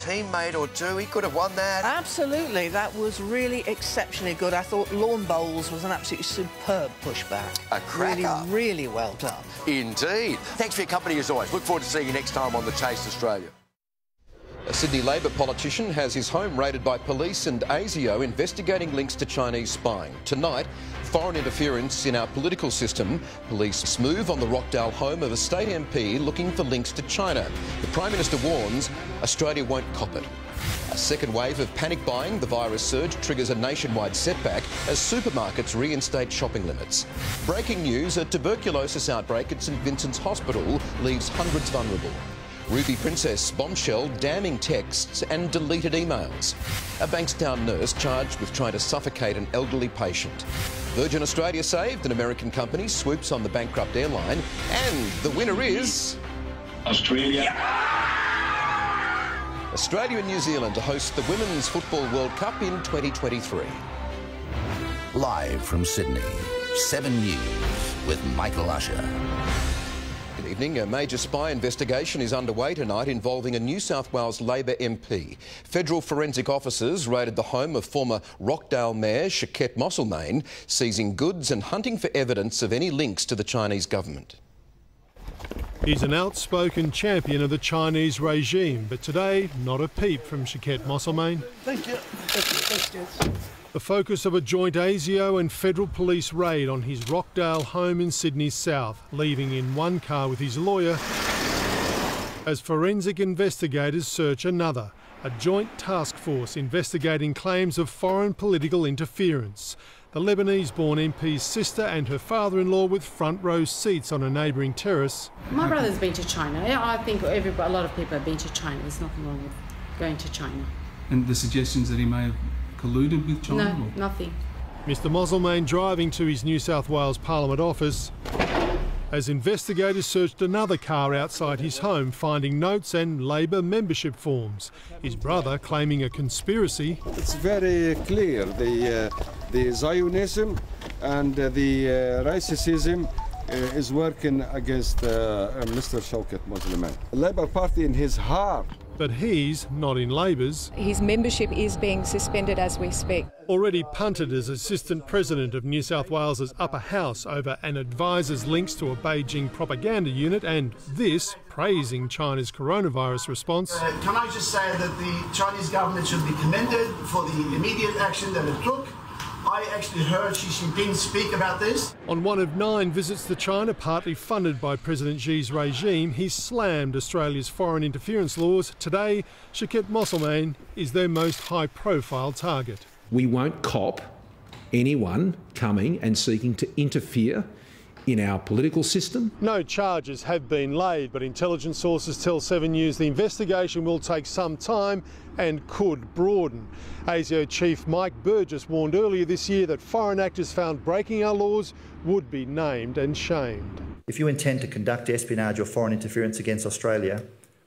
teammate or two. He could have won that. Absolutely. That was really exceptionally good. I thought Lawn Bowls was an absolutely superb pushback. A cracker. Really, really well done. Indeed. Thanks for your company as always. Look forward to seeing you next time on The Chase Australia. A Sydney Labor politician has his home raided by police and ASIO investigating links to Chinese spying. Tonight, foreign interference in our political system. Police move on the Rockdale home of a state MP looking for links to China. The Prime Minister warns Australia won't cop it. A second wave of panic buying, the virus surge triggers a nationwide setback as supermarkets reinstate shopping limits. Breaking news, a tuberculosis outbreak at St Vincent's Hospital leaves hundreds vulnerable. Ruby Princess bombshell damning texts and deleted emails. A Bankstown nurse charged with trying to suffocate an elderly patient. Virgin Australia saved, an American company swoops on the bankrupt airline, and the winner is... Australia. Australia and New Zealand to host the Women's Football World Cup in 2023. Live from Sydney, 7 News with Michael Usher. Good evening. A major spy investigation is underway tonight involving a New South Wales Labor MP. Federal forensic officers raided the home of former Rockdale Mayor Shaquette Mosselmain, seizing goods and hunting for evidence of any links to the Chinese government. He's an outspoken champion of the Chinese regime, but today, not a peep from Shaquette Mosselmain. Thank you. Thank you. Thank you. The focus of a joint ASIO and federal police raid on his Rockdale home in Sydney's south, leaving in one car with his lawyer as forensic investigators search another, a joint task force investigating claims of foreign political interference. The Lebanese-born MP's sister and her father-in-law with front row seats on a neighbouring terrace. My brother's been to China. I think a lot of people have been to China. There's nothing wrong with going to China. And the suggestions that he may have colluded with China? No, nothing. Mr Mosselmain driving to his New South Wales Parliament office as investigators searched another car outside his home, finding notes and Labor membership forms. His brother claiming a conspiracy. It's very clear the Zionism and the racism is working against Mr Shaquette Mosselmain. The Labor Party in his heart. But he's not in Labor's. His membership is being suspended as we speak. Already punted as Assistant President of New South Wales's upper house over an advisor's links to a Beijing propaganda unit, and this praising China's coronavirus response. Can I just say that the Chinese government should be commended for the immediate action that it took. I actually heard Xi Jinping speak about this. On one of 9 visits to China, partly funded by President Xi's regime, he slammed Australia's foreign interference laws. Today, Shaquette Mosselmain is their most high-profile target. We won't cop anyone coming and seeking to interfere in our political system. No charges have been laid, but intelligence sources tell 7 News the investigation will take some time and could broaden. ASIO Chief Mike Burgess warned earlier this year that foreign actors found breaking our laws would be named and shamed. If you intend to conduct espionage or foreign interference against Australia,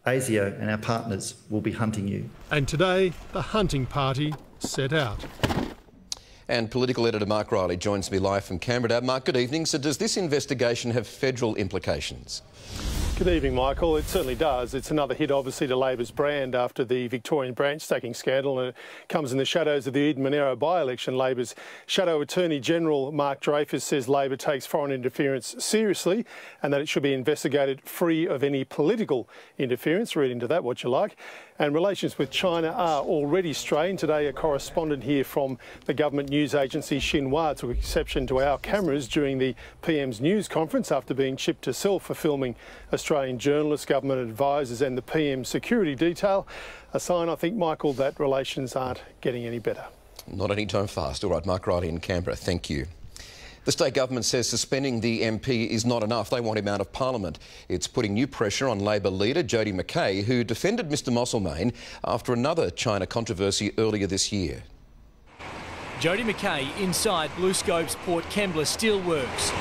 ASIO and our partners will be hunting you. And today, the hunting party set out. And political editor Mark Riley joins me live from Canberra. Mark, good evening. So does this investigation have federal implications? Good evening, Michael. It certainly does. It's another hit, obviously, to Labor's brand after the Victorian branch stacking scandal, and it comes in the shadows of the Eden Monaro by-election. Labor's Shadow Attorney General Mark Dreyfus says Labor takes foreign interference seriously and that it should be investigated free of any political interference. Read into that what you like. And relations with China are already strained. Today, a correspondent here from the government news agency Xinhua took exception to our cameras during the PM's news conference after being chipped to self for filming Australian journalists, government advisers and the PM's security detail. A sign, I think, Michael, that relations aren't getting any better. Not any time fast. All right, Mark Riley in Canberra, thank you. The state government says suspending the MP is not enough. They want him out of Parliament. It's putting new pressure on Labor leader Jody McKay, who defended Mr Mosselmain after another China controversy earlier this year. Jody McKay inside BlueScope's Port Kembla Steelworks.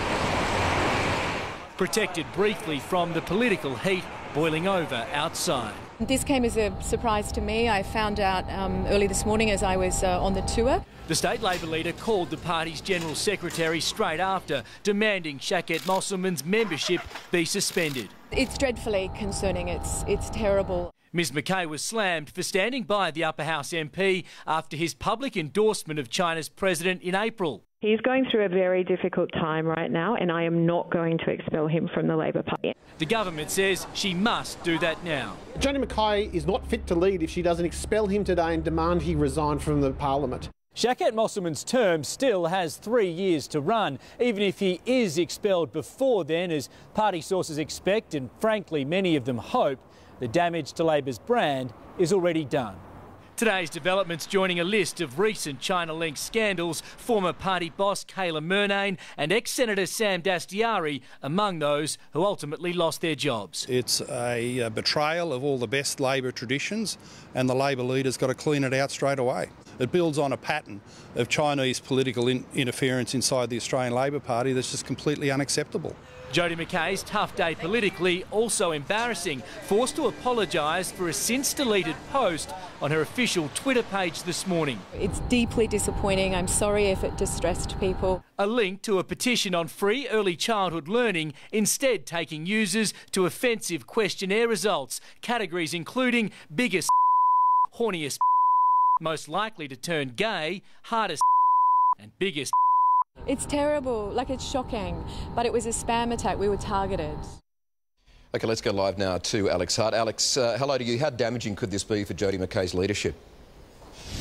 Protected briefly from the political heat boiling over outside. This came as a surprise to me. I found out early this morning as I was on the tour. The state Labor leader called the party's General Secretary straight after, demanding Shaquette Mosselmain's membership be suspended. It's dreadfully concerning. It's terrible. Ms Mackay was slammed for standing by the Upper House MP after his public endorsement of China's president in April. He's going through a very difficult time right now, and I am not going to expel him from the Labor Party. The government says she must do that now. Jody Mackay is not fit to lead if she doesn't expel him today and demand he resign from the Parliament. Shaukat Mosselman's term still has 3 years to run, even if he is expelled before then, as party sources expect, and frankly many of them hope. The damage to Labor's brand is already done. Today's developments joining a list of recent China-linked scandals, former party boss Kayla Murnane and ex-Senator Sam Dastyari among those who ultimately lost their jobs. It's a betrayal of all the best Labor traditions, and the Labor leader's got to clean it out straight away. It builds on a pattern of Chinese political interference inside the Australian Labor Party that's just completely unacceptable. Jody Mackay's tough day politically also embarrassing, forced to apologise for a since-deleted post on her official Twitter page this morning. It's deeply disappointing. I'm sorry if it distressed people. A link to a petition on free early childhood learning instead taking users to offensive questionnaire results, categories including biggest, horniest, most likely to turn gay, hardest and biggest. It's terrible, like it's shocking, but it was a spam attack. We were targeted. OK, let's go live now to Alex Hart. Alex, hello to you. How damaging could this be for Jody Mackay's leadership?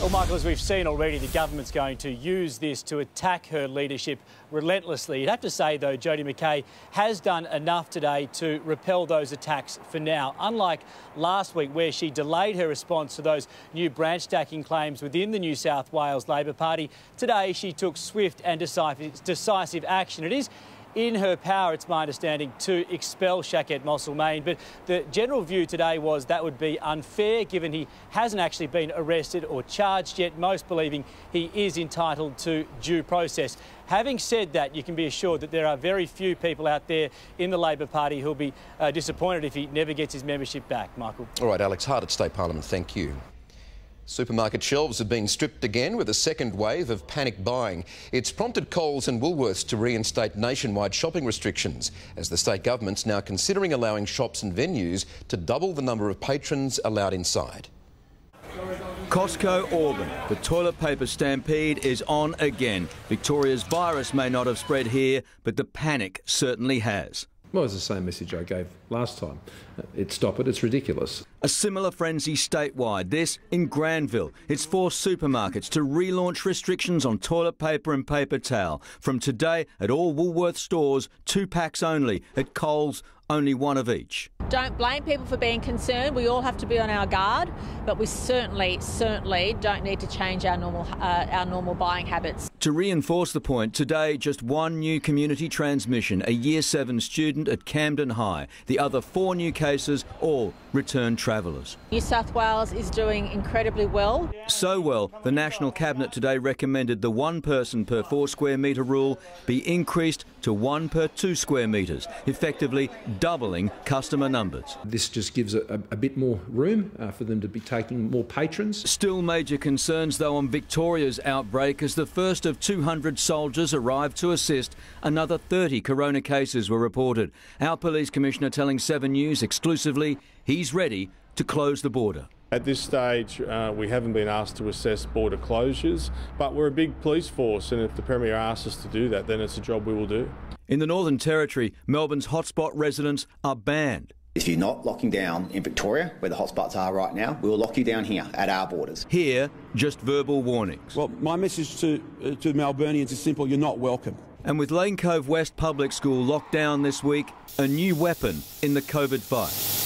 Well, Michael, as we've seen already, the government's going to use this to attack her leadership relentlessly. You'd have to say, though, Jody Mackay has done enough today to repel those attacks for now. Unlike last week, where she delayed her response to those new branch stacking claims within the New South Wales Labor Party, today she took swift and decisive action. It is in her power, it's my understanding, to expel Shaukat Mosselman. But the general view today was that would be unfair, given he hasn't actually been arrested or charged yet, most believing he is entitled to due process. Having said that, you can be assured that there are very few people out there in the Labor Party who'll be disappointed if he never gets his membership back, Michael. All right, Alex Hart at State Parliament, thank you. Supermarket shelves have been stripped again with a second wave of panic buying. It's prompted Coles and Woolworths to reinstate nationwide shopping restrictions, as the state government's now considering allowing shops and venues to double the number of patrons allowed inside. Costco Auburn. The toilet paper stampede is on again. Victoria's virus may not have spread here, but the panic certainly has. Well, it's the same message I gave last time. Stop it, it's ridiculous. A similar frenzy statewide, this in Granville. It's forced supermarkets to relaunch restrictions on toilet paper and paper towel. From today, at all Woolworths stores, 2 packs only. At Coles, only 1 of each. Don't blame people for being concerned. We all have to be on our guard, but we certainly don't need to change our normal buying habits. To reinforce the point, today just 1 new community transmission, a Year 7 student at Camden High. The other 4 new cases, all returned travellers. New South Wales is doing incredibly well. So well, the National Cabinet today recommended the 1 person per 4 square metre rule be increased to 1 per 2 square metres, effectively doubling customer numbers. This just gives a bit more room for them to be taking more patrons. Still major concerns, though, on Victoria's outbreak as the first of 200 soldiers arrived to assist. Another 30 corona cases were reported. Our Police Commissioner telling 7 News exclusively he's ready to close the border. At this stage, we haven't been asked to assess border closures, but we're a big police force, and if the Premier asks us to do that, then it's a job we will do. In the Northern Territory, Melbourne's hotspot residents are banned. If you're not locking down in Victoria, where the hotspots are right now, we'll lock you down here at our borders. Here, just verbal warnings. Well, my message to Melburnians is simple: you're not welcome. And with Lane Cove West Public School locked down this week, a new weapon in the COVID fight.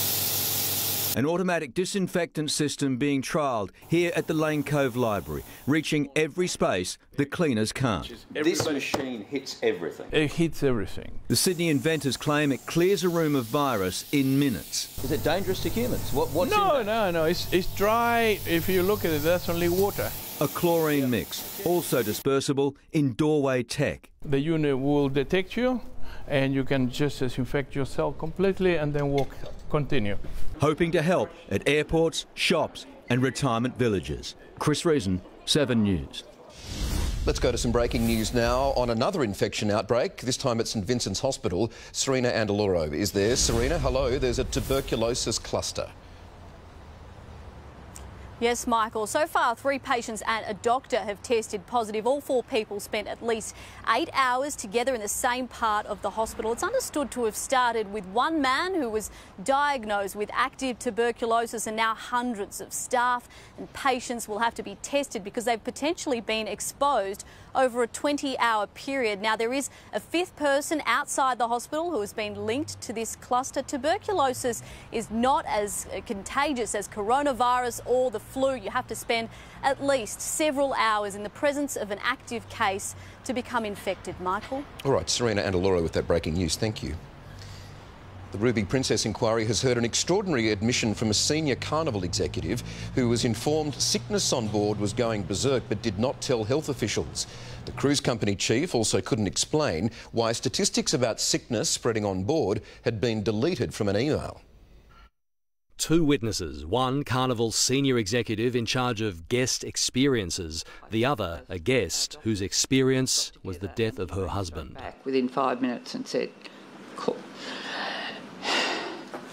An automatic disinfectant system being trialled here at the Lane Cove Library, reaching every space the cleaners can't. This machine hits everything. It hits everything. The Sydney inventors claim it clears a room of virus in minutes. Is it dangerous to humans? What's No. It's dry. If you look at it, that's only water. A chlorine mix, also dispersible in doorway tech. The unit will detect you, and you can just disinfect yourself completely and then continue. Hoping to help at airports, shops and retirement villages. Chris Reason, 7 News. Let's go to some breaking news now on another infection outbreak, this time at St Vincent's Hospital. Serena Andaloro is there. Serena, hello. There's a tuberculosis cluster. Yes, Michael. So far, 3 patients and a doctor have tested positive. All 4 people spent at least 8 hours together in the same part of the hospital. It's understood to have started with one man who was diagnosed with active tuberculosis, and now hundreds of staff and patients will have to be tested because they've potentially been exposed over a 20-hour period. Now, there is a 5th person outside the hospital who has been linked to this cluster. Tuberculosis is not as contagious as coronavirus or the flu. You have to spend at least several hours in the presence of an active case to become infected. Michael? All right, Serena and Alora with that breaking news. Thank you. The Ruby Princess inquiry has heard an extraordinary admission from a senior Carnival executive who was informed sickness on board was going berserk but did not tell health officials. The cruise company chief also couldn't explain why statistics about sickness spreading on board had been deleted from an email. 2 witnesses, one Carnival's senior executive in charge of guest experiences, the other a guest whose experience was the death of her husband. Back within 5 minutes and said, "Cool.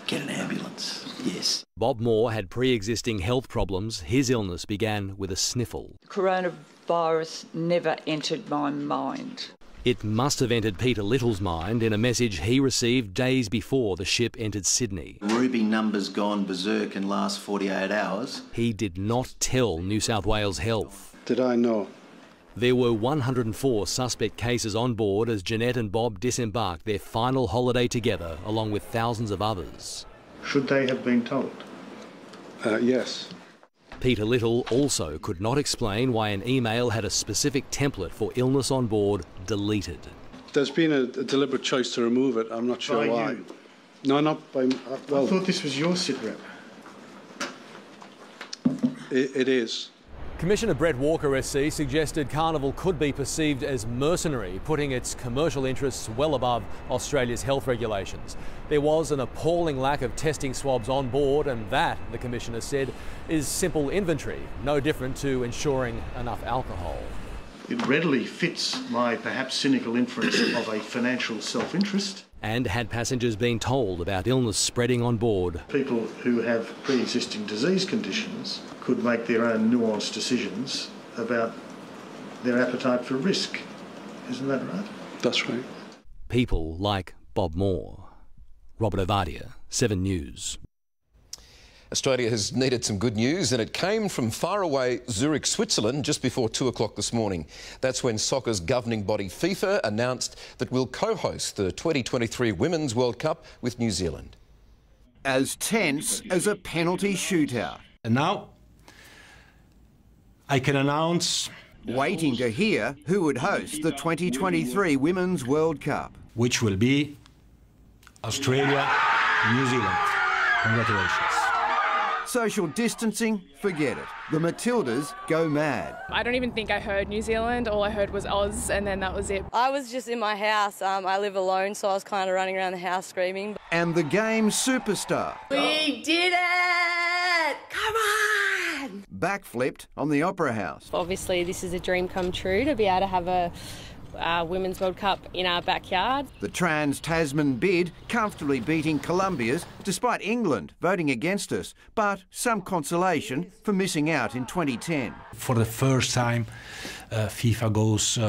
Get an ambulance." Yes. Bob Moore had pre-existing health problems. His illness began with a sniffle. Coronavirus never entered my mind. It must have entered Peter Little's mind in a message he received days before the ship entered Sydney. Ruby numbers gone berserk in last 48 hours. He did not tell New South Wales Health. Did I know? There were 104 suspect cases on board as Jeanette and Bob disembarked their final holiday together, along with thousands of others. Should they have been told? Yes. Peter Little also could not explain why an email had a specific template for illness on board deleted. There's been a deliberate choice to remove it. I'm not sure why. You? No, not by... well, I thought this was your sit rep. It is. Commissioner Brett Walker SC suggested Carnival could be perceived as mercenary, putting its commercial interests well above Australia's health regulations. There was an appalling lack of testing swabs on board, and that, the Commissioner said, is simple inventory, no different to ensuring enough alcohol. It readily fits my perhaps cynical inference of a financial self-interest. And had passengers been told about illness spreading on board? People who have pre-existing disease conditions could make their own nuanced decisions about their appetite for risk. Isn't that right? That's right. People like Bob Moore. Robert Ovadia, 7 News. Australia has needed some good news, and it came from faraway Zurich, Switzerland, just before 2 o'clock this morning. That's when soccer's governing body FIFA announced that we'll co-host the 2023 Women's World Cup with New Zealand. As tense as a penalty shootout. And now I can announce... Waiting to hear who would host the 2023 Women's World Cup. Which will be Australia, New Zealand. Congratulations. Social distancing, forget it. The Matildas go mad. I don't even think I heard New Zealand. All I heard was Oz, and then that was it. I was just in my house. I live alone, so I was kind of running around the house screaming. And the game's superstar. We did it! Come on! Backflipped on the Opera House. Obviously, this is a dream come true to be able to have a Women's World Cup in our backyard. The Trans-Tasman bid comfortably beating Colombia's despite England voting against us, but some consolation for missing out in 2010. For the first time, FIFA goes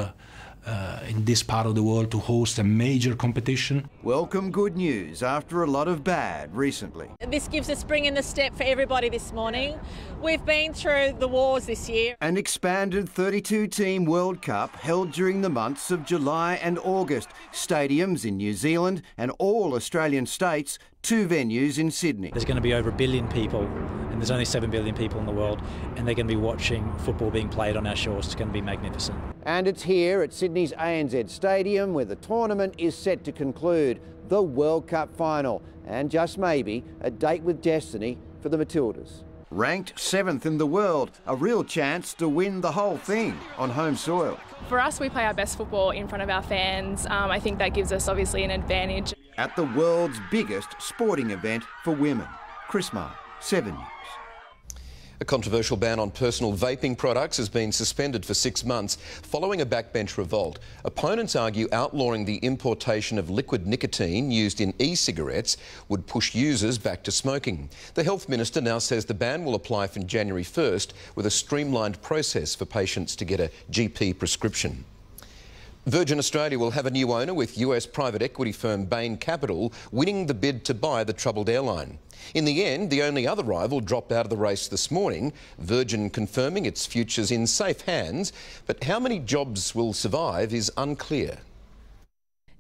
in this part of the world to host a major competition. Welcome good news after a lot of bad recently. This gives a spring in the step for everybody this morning. We've been through the wars this year. An expanded 32-team World Cup held during the months of July and August. Stadiums in New Zealand and all Australian states, 2 venues in Sydney. There's going to be over 1 billion people, and there's only 7 billion people in the world, and they're going to be watching football being played on our shores. It's going to be magnificent. And it's here at Sydney's ANZ Stadium where the tournament is set to conclude, the World Cup final, and just maybe a date with destiny for the Matildas. Ranked 7th in the world, a real chance to win the whole thing on home soil. For us, we play our best football in front of our fans. I think that gives us obviously an advantage. At the world's biggest sporting event for women. Chris Marr, 7 News. A controversial ban on personal vaping products has been suspended for 6 months following a backbench revolt. Opponents argue outlawing the importation of liquid nicotine used in e-cigarettes would push users back to smoking. The Health Minister now says the ban will apply from January 1st with a streamlined process for patients to get a GP prescription. Virgin Australia will have a new owner, with US private equity firm Bain Capital winning the bid to buy the troubled airline. In the end, the only other rival dropped out of the race this morning, Virgin confirming its future's in safe hands, but how many jobs will survive is unclear.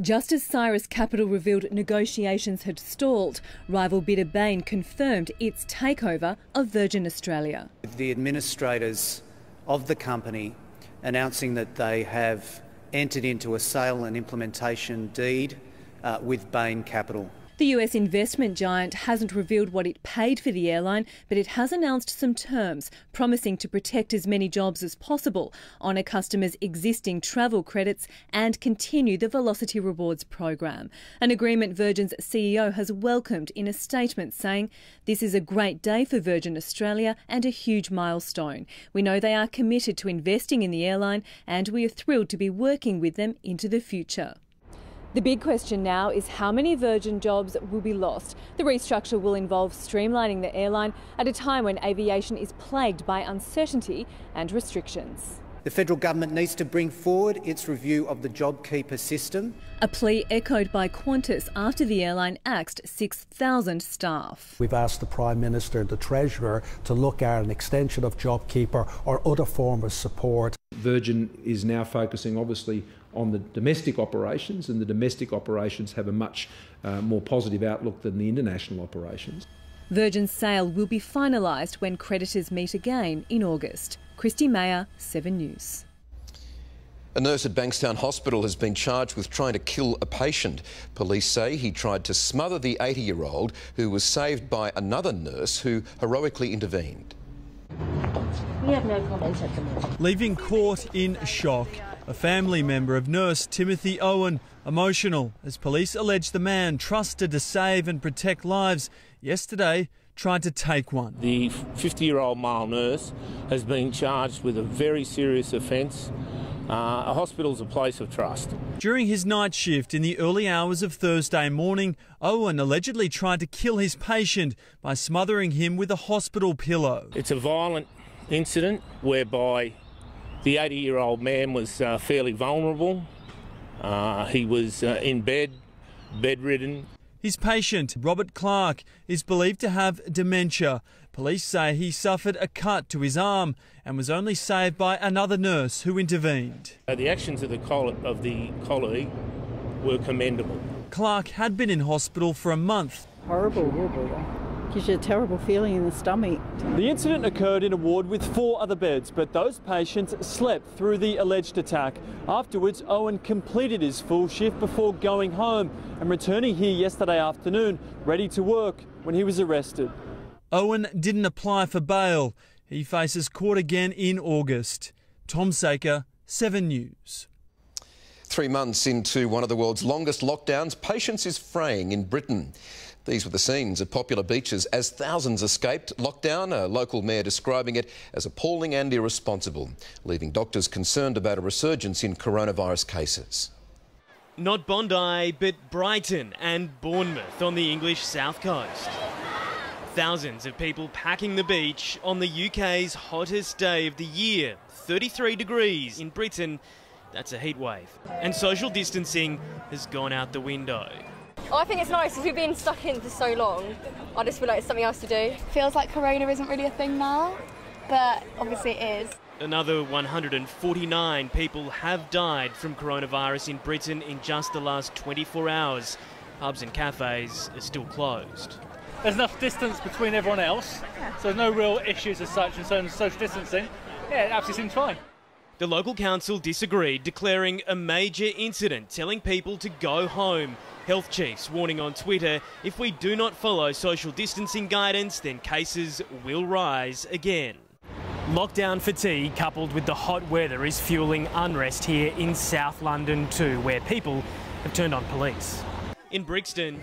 Just as Cyrus Capital revealed negotiations had stalled, rival bidder Bain confirmed its takeover of Virgin Australia. The administrators of the company announcing that they have entered into a sale and implementation deed with Bain Capital. The US investment giant hasn't revealed what it paid for the airline, but it has announced some terms, promising to protect as many jobs as possible, honour customers' existing travel credits and continue the Velocity Rewards program. An agreement Virgin's CEO has welcomed in a statement, saying, "This is a great day for Virgin Australia and a huge milestone. We know they are committed to investing in the airline and we are thrilled to be working with them into the future." The big question now is how many Virgin jobs will be lost. The restructure will involve streamlining the airline at a time when aviation is plagued by uncertainty and restrictions. The federal government needs to bring forward its review of the JobKeeper system. A plea echoed by Qantas after the airline axed 6,000 staff. We've asked the Prime Minister and the Treasurer to look at an extension of JobKeeper or other form of support. Virgin is now focusing obviously on the domestic operations, and the domestic operations have a much more positive outlook than the international operations. Virgin's sale will be finalised when creditors meet again in August. Christy Mayer, 7 News. A nurse at Bankstown Hospital has been charged with trying to kill a patient. Police say he tried to smother the 80-year-old who was saved by another nurse who heroically intervened. We have no comments at the moment. Leaving court in shock, a family member of nurse Timothy Owen emotional as police allege the man trusted to save and protect lives yesterday tried to take one. The 50-year-old male nurse has been charged with a very serious offence. A hospital's a place of trust. During his night shift in the early hours of Thursday morning, Owen allegedly tried to kill his patient by smothering him with a hospital pillow. It's a violent incident whereby the 80-year-old man was fairly vulnerable. He was in bed, bedridden. His patient, Robert Clark, is believed to have dementia. Police say he suffered a cut to his arm and was only saved by another nurse who intervened. The actions of the colleague were commendable. Clark had been in hospital for a month. Horrible. Gives you a terrible feeling in the stomach. The incident occurred in a ward with 4 other beds, but those patients slept through the alleged attack. Afterwards, Owen completed his full shift before going home and returning here yesterday afternoon, ready to work, when he was arrested. Owen didn't apply for bail. He faces court again in August. Tom Saker, 7 News. 3 months into one of the world's longest lockdowns, patience is fraying in Britain. These were the scenes at popular beaches as thousands escaped lockdown, a local mayor describing it as appalling and irresponsible, leaving doctors concerned about a resurgence in coronavirus cases. Not Bondi, but Brighton and Bournemouth on the English south coast. Thousands of people packing the beach on the UK's hottest day of the year, 33 degrees in Britain. That's a heat wave. And social distancing has gone out the window. I think it's nice because we've been stuck in for so long. I just feel like it's something else to do. Feels like corona isn't really a thing now, but obviously it is. Another 149 people have died from coronavirus in Britain in just the last 24 hours. Pubs and cafes are still closed. There's enough distance between everyone else, so there's no real issues as such in terms of social distancing. Yeah, it absolutely seems fine. The local council disagreed, declaring a major incident, telling people to go home. Health chiefs warning on Twitter, if we do not follow social distancing guidance, then cases will rise again. Lockdown fatigue coupled with the hot weather is fueling unrest here in South London too, where people have turned on police. In Brixton,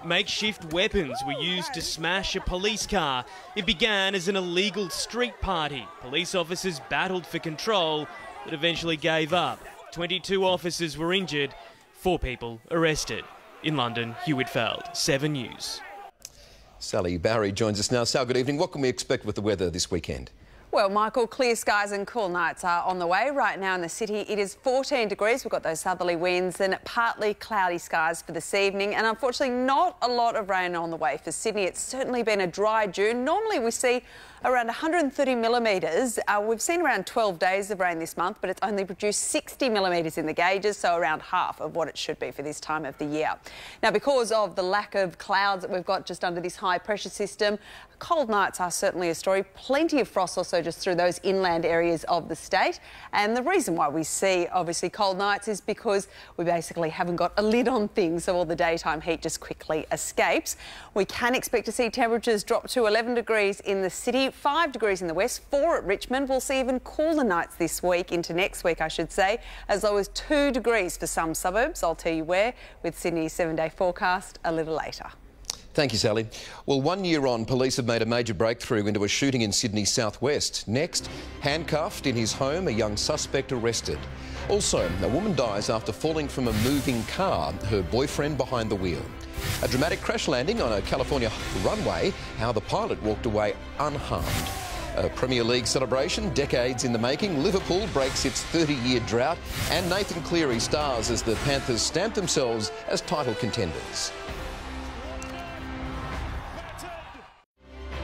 Makeshift weapons were used to smash a police car. It began as an illegal street party. Police officers battled for control, but eventually gave up. 22 officers were injured, 4 people arrested. In London, Hugh Whitfield, 7 News. Sally Barry joins us now. Sal, good evening. What can we expect with the weather this weekend? Well, Michael, clear skies and cool nights are on the way. Right now in the city, it is 14 degrees. We've got those southerly winds and partly cloudy skies for this evening. And unfortunately, not a lot of rain on the way for Sydney. It's certainly been a dry June. Normally, we see around 130 millimetres. We've seen around 12 days of rain this month, but it's only produced 60 millimetres in the gauges, so around half of what it should be for this time of the year. Now, because of the lack of clouds that we've got just under this high pressure system, cold nights are certainly a story. Plenty of frost also just through those inland areas of the state. And the reason why we see, obviously, cold nights is because we basically haven't got a lid on things, so all the daytime heat just quickly escapes. We can expect to see temperatures drop to 11 degrees in the city, 5 degrees in the west, 4 at Richmond. We'll see even cooler nights this week, into next week, I should say, as low as 2 degrees for some suburbs. I'll tell you where with Sydney's 7-day forecast a little later. Thank you, Sally. Well, 1 year on, police have made a major breakthrough into a shooting in Sydney's southwest. Next, handcuffed in his home, a young suspect arrested. Also, a woman dies after falling from a moving car, her boyfriend behind the wheel. A dramatic crash landing on a California runway, how the pilot walked away unharmed. A Premier League celebration, decades in the making. Liverpool breaks its 30-year drought, and Nathan Cleary stars as the Panthers stamp themselves as title contenders.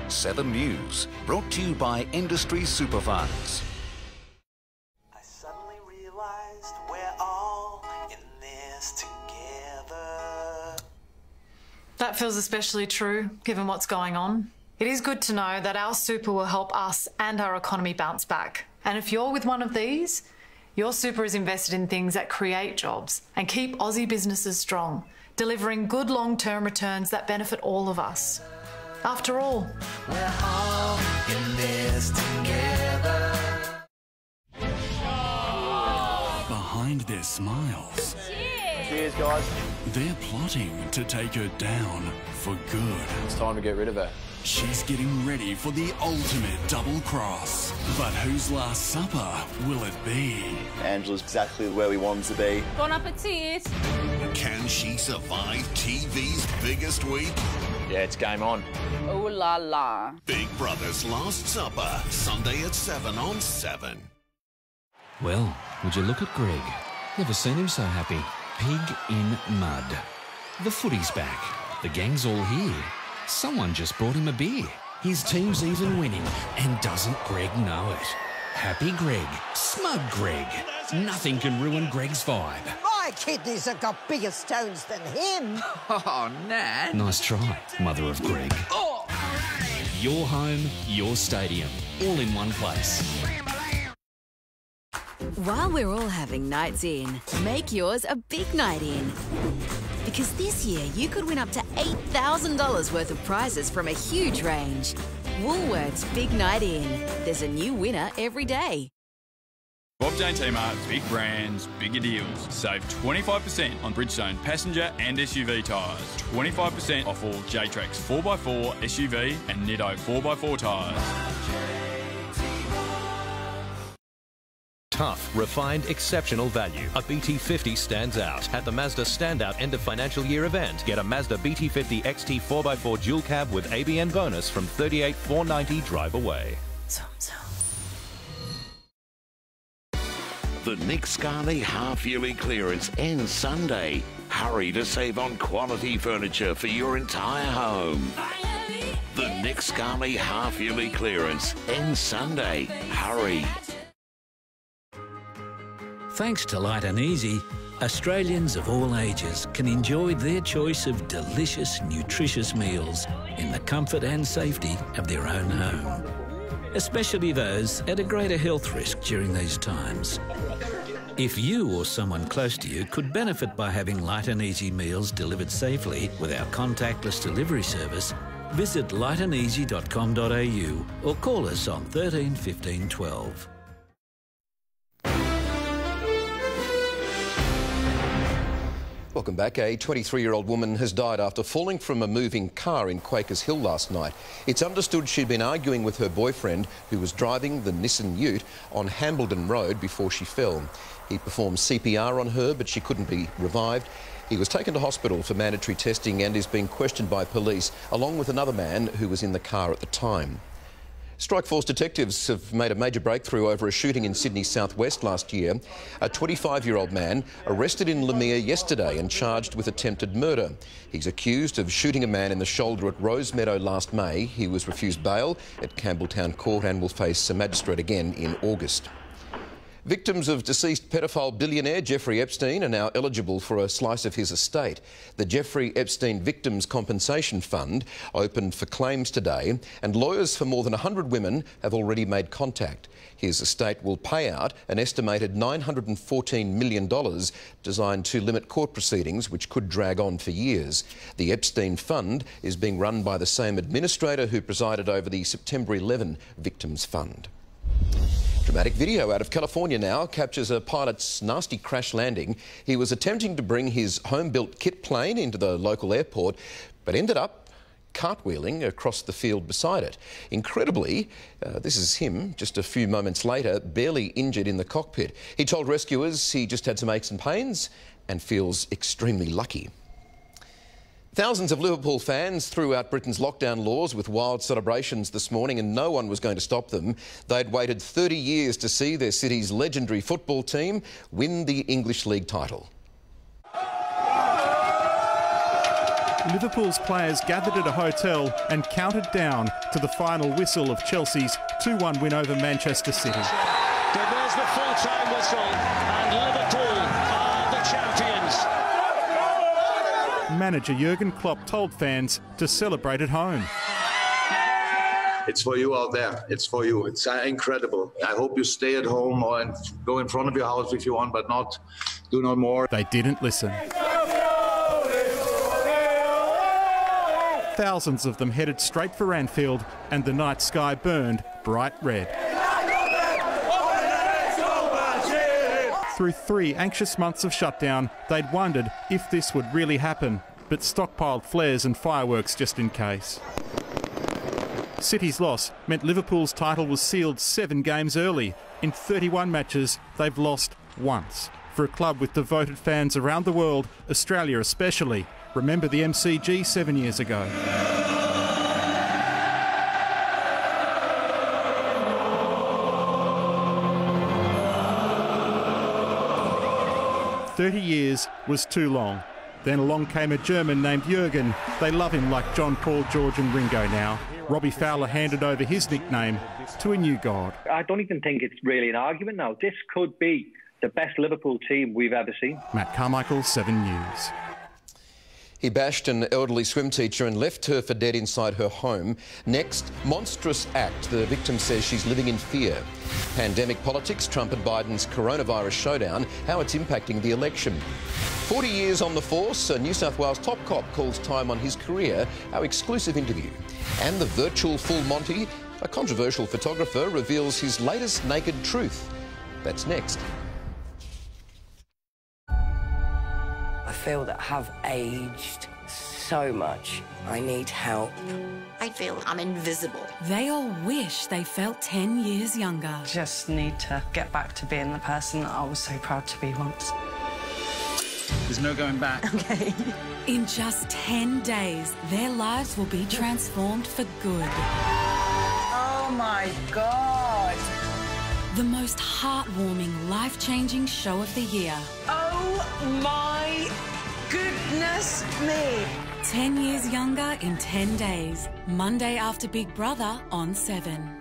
7 News, brought to you by Industry Superfunds. I suddenly realised we're all in this together. That feels especially true, given what's going on. It is good to know that our super will help us and our economy bounce back. And if you're with one of these, your super is invested in things that create jobs and keep Aussie businesses strong, delivering good long-term returns that benefit all of us. After all, we're all in this together. Behind their smiles, cheers, guys. They're plotting to take her down for good. It's time to get rid of her. She's getting ready for the ultimate double cross. But whose last supper will it be? Angela's exactly where we want to be. Bon appetit. Can she survive TV's biggest week? Yeah, it's game on. Oh la la. Big Brother's Last Supper, Sunday at 7 on 7. Well, would you look at Greg? Never seen him so happy. Pig in mud. The footy's back. The gang's all here. Someone just brought him a beer. His team's even winning, and doesn't Greg know it? Happy Greg. Smug Greg. Nothing can ruin Greg's vibe. My kidneys have got bigger stones than him. Oh, Nat. Nice try, mother of Greg. Oh. Your home, your stadium, all in one place. While we're all having nights in, make yours a big night in. Because this year you could win up to $8,000 worth of prizes from a huge range. Woolworths Big Night In. There's a new winner every day. Bob Jane T-Mart, big brands, bigger deals. Save 25% on Bridgestone passenger and SUV tyres. 25% off all J-Trax 4x4 SUV and Nitto 4x4 tyres. Tough, refined, exceptional value. A BT50 stands out. At the Mazda Standout End of Financial Year event, get a Mazda BT50 XT 4x4 dual cab with ABN bonus from $38,490 drive away. The Nick Scali half-yearly clearance ends Sunday. Hurry to save on quality furniture for your entire home. The Nick Scali half-yearly clearance ends Sunday. Hurry. Thanks to Light and Easy, Australians of all ages can enjoy their choice of delicious, nutritious meals in the comfort and safety of their own home. Especially those at a greater health risk during these times. If you or someone close to you could benefit by having Light and Easy meals delivered safely with our contactless delivery service, visit lightandeasy.com.au or call us on 13 15 12. Welcome back. A 23-year-old woman has died after falling from a moving car in Quakers Hill last night. It's understood she'd been arguing with her boyfriend, who was driving the Nissan Ute, on Hambledon Road before she fell. He performed CPR on her, but she couldn't be revived. He was taken to hospital for mandatory testing and is being questioned by police, along with another man who was in the car at the time. Strikeforce detectives have made a major breakthrough over a shooting in Sydney's southwest last year. A 25-year-old man arrested in Lemire yesterday and charged with attempted murder. He's accused of shooting a man in the shoulder at Rosemeadow last May. He was refused bail at Campbelltown Court and will face a magistrate again in August. Victims of deceased pedophile billionaire Jeffrey Epstein are now eligible for a slice of his estate. The Jeffrey Epstein Victims Compensation Fund opened for claims today, and lawyers for more than 100 women have already made contact. His estate will pay out an estimated $914 million, designed to limit court proceedings, which could drag on for years. The Epstein Fund is being run by the same administrator who presided over the September 11 Victims Fund. Dramatic video out of California now captures a pilot's nasty crash landing. He was attempting to bring his home-built kit plane into the local airport, but ended up cartwheeling across the field beside it. Incredibly, this is him just a few moments later, barely injured in the cockpit. He told rescuers he just had some aches and pains and feels extremely lucky. Thousands of Liverpool fans threw out Britain's lockdown laws with wild celebrations this morning, and no one was going to stop them. They'd waited 30 years to see their city's legendary football team win the English League title. Liverpool's players gathered at a hotel and counted down to the final whistle of Chelsea's 2-1 win over Manchester City. There's the full-time whistle, and Liverpool are the champions. Manager Jurgen Klopp told fans to celebrate at home. It's for you out there. It's for you. It's incredible. I hope you stay at home or go in front of your house if you want, but do no more. They didn't listen. Thousands of them headed straight for Anfield, and the night sky burned bright red. Through 3 anxious months of shutdown, they'd wondered if this would really happen, but stockpiled flares and fireworks just in case. City's loss meant Liverpool's title was sealed 7 games early. In 31 matches, they've lost once. For a club with devoted fans around the world, Australia especially, remember the MCG 7 years ago. "30 years was too long. Then along came a German named Jurgen. They love him like John, Paul, George and Ringo now. Robbie Fowler handed over his nickname to a new god. I don't even think it's really an argument now. This could be the best Liverpool team we've ever seen. Matt Carmichael, 7 News. He bashed an elderly swim teacher and left her for dead inside her home. Next, monstrous act. The victim says she's living in fear. Pandemic politics, Trump and Biden's coronavirus showdown, how it's impacting the election. 40 years on the force, a New South Wales top cop calls time on his career, our exclusive interview. And the virtual full Monty, a controversial photographer reveals his latest naked truth. That's next. I feel that I have aged so much. I need help. I feel I'm invisible. They all wish they felt 10 years younger. Just need to get back to being the person that I was so proud to be once. There's no going back. Okay. In just 10 days, their lives will be transformed for good. Oh my God. The most heartwarming, life-changing show of the year. Oh my goodness me. 10 years younger in 10 days. Monday after Big Brother on 7.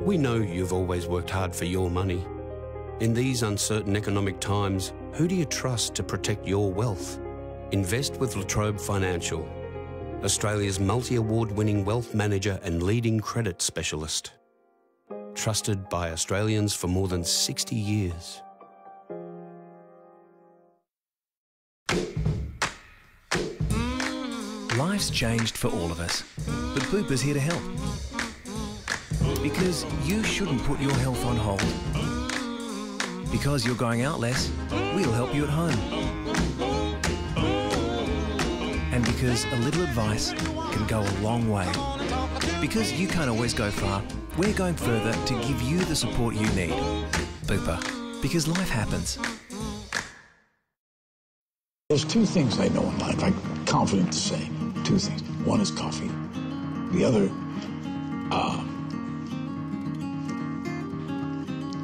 We know you've always worked hard for your money. In these uncertain economic times, who do you trust to protect your wealth? Invest with La Trobe Financial, Australia's multi-award winning wealth manager and leading credit specialist. Trusted by Australians for more than 60 years. Life's changed for all of us, but Bupa's here to help. Because you shouldn't put your health on hold. Because you're going out less, we'll help you at home. And because a little advice can go a long way. Because you can't always go far, we're going further to give you the support you need. Bupa, because life happens. There's two things I know in life, I'm confident to say. Two things. One is coffee. The other,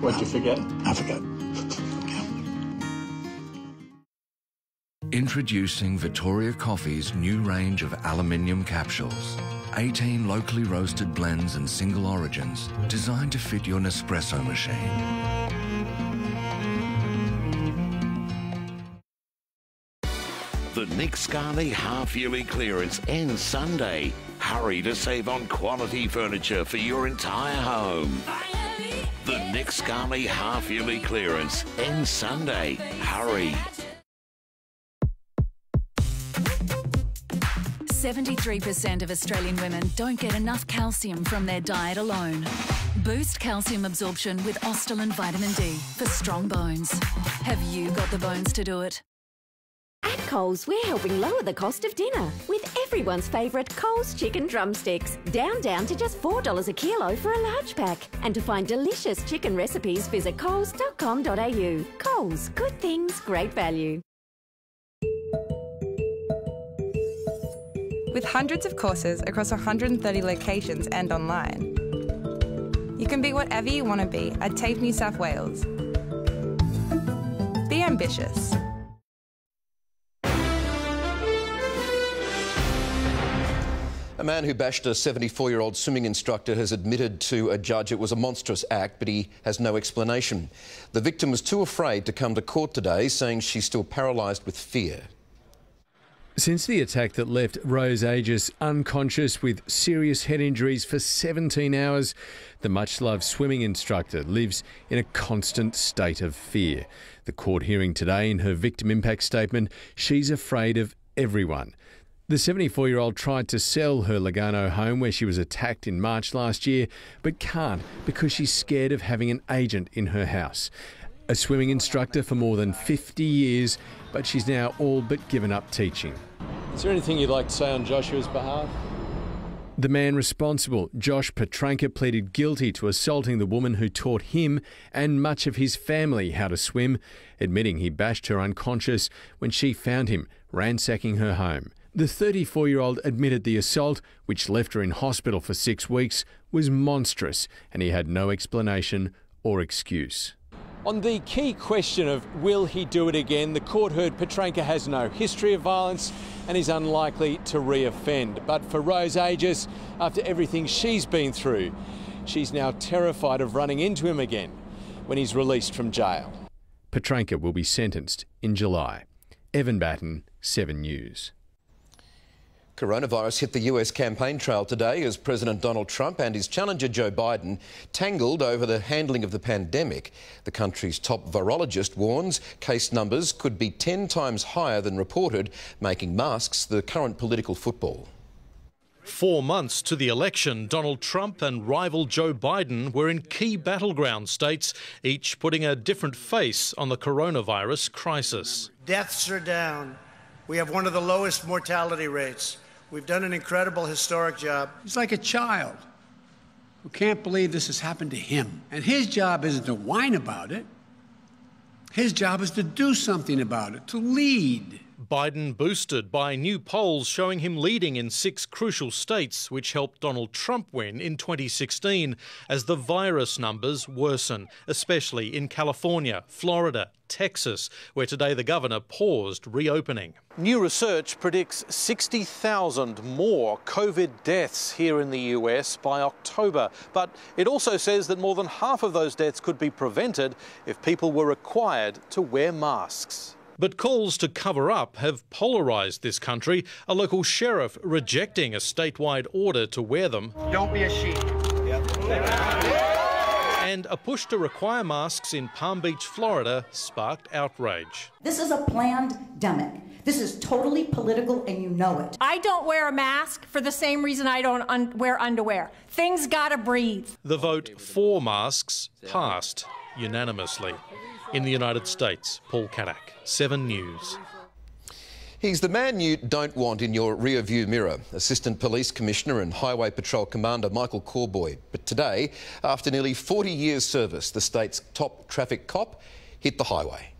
What'd you forget? I forgot. Introducing Victoria Coffee's new range of aluminium capsules. 18 locally roasted blends and single origins designed to fit your Nespresso machine. The Nick Scarley half-yearly clearance ends Sunday. Hurry to save on quality furniture for your entire home. The Nick Scarley half-yearly clearance ends Sunday. Hurry. 73% of Australian women don't get enough calcium from their diet alone. Boost calcium absorption with Ostalin Vitamin D for strong bones. Have you got the bones to do it? At Coles, we're helping lower the cost of dinner with everyone's favourite Coles chicken drumsticks. Down to just $4 a kilo for a large pack. And to find delicious chicken recipes, visit coles.com.au. Coles, good things, great value. With hundreds of courses across 130 locations and online, you can be whatever you want to be at TAFE New South Wales. Be ambitious. A man who bashed a 74-year-old swimming instructor has admitted to a judge it was a monstrous act, but he has no explanation. The victim was too afraid to come to court today, saying she's still paralysed with fear. Since the attack that left Rose Aegis unconscious with serious head injuries for 17 hours, the much-loved swimming instructor lives in a constant state of fear. The court hearing today, in her victim impact statement, she's afraid of everyone. The 74-year-old tried to sell her Lugano home where she was attacked in March last year, but can't because she's scared of having an agent in her house. A swimming instructor for more than 50 years, but she's now all but given up teaching. Is there anything you'd like to say on Joshua's behalf? The man responsible, Josh Petranka, pleaded guilty to assaulting the woman who taught him and much of his family how to swim, admitting he bashed her unconscious when she found him ransacking her home. The 34-year-old admitted the assault, which left her in hospital for 6 weeks, was monstrous, and he had no explanation or excuse. On the key question of will he do it again, the court heard Petranka has no history of violence and is unlikely to re-offend. But for Rose Aegis, after everything she's been through, she's now terrified of running into him again when he's released from jail. Petranka will be sentenced in July. Evan Batten, 7 News. Coronavirus hit the US campaign trail today as President Donald Trump and his challenger Joe Biden tangled over the handling of the pandemic. The country's top virologist warns case numbers could be 10 times higher than reported, making masks the current political football. 4 months to the election, Donald Trump and rival Joe Biden were in key battleground states, each putting a different face on the coronavirus crisis. Deaths are down. We have one of the lowest mortality rates. We've done an incredible, historic job. He's like a child who can't believe this has happened to him. And his job isn't to whine about it. His job is to do something about it, to lead. Biden boosted by new polls showing him leading in 6 crucial states, which helped Donald Trump win in 2016 as the virus numbers worsen, especially in California, Florida, Texas, where today the governor paused reopening. New research predicts 60,000 more COVID deaths here in the US by October, but it also says that more than half of those deaths could be prevented if people were required to wear masks. But calls to cover up have polarised this country, a local sheriff rejecting a statewide order to wear them. Don't be a sheep. And a push to require masks in Palm Beach, Florida, sparked outrage. This is a planned pandemic. This is totally political, and you know it. I don't wear a mask for the same reason I don't wear underwear. Things gotta breathe. The vote for masks passed unanimously. In the United States, Paul Kanak, 7 News. He's the man you don't want in your rear-view mirror, Assistant Police Commissioner and Highway Patrol Commander Michael Corboy. But today, after nearly 40 years' service, the state's top traffic cop hit the highway.